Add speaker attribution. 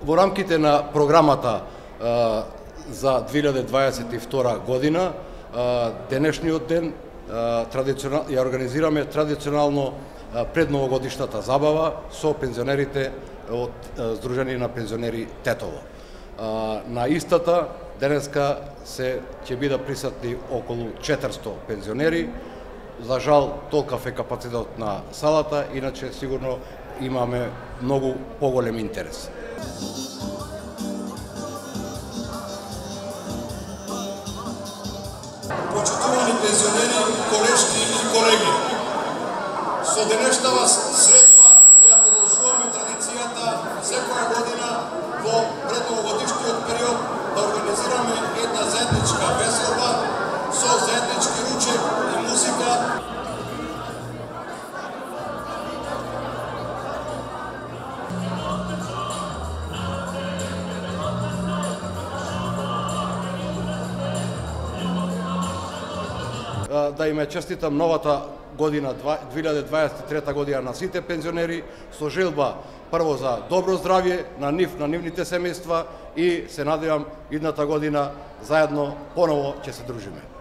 Speaker 1: Во рамките на програмата за 2022 година, денешниот ден ја организираме традиционално предновогодишната забава со пензионерите од Сдружение на пензионери Тетово. На истата денеска ќе бидат присутни околу 400 пензионери. За жал, толков е капацитетот на салата, иначе сигурно имаме многу поголем интерес.
Speaker 2: Почитувани пензионери, колешки и колеги, со денешната средба ја продолжуваме традицијата секоја година во предновогодишниот период да организираме една заедничка веселба со заеднички ручек и музика.
Speaker 1: Да им честитам новата година, 2023 година на сите пензионери, со желба прво за добро здравје на нивните семејства и се надевам идната година заедно поново ќе се дружиме.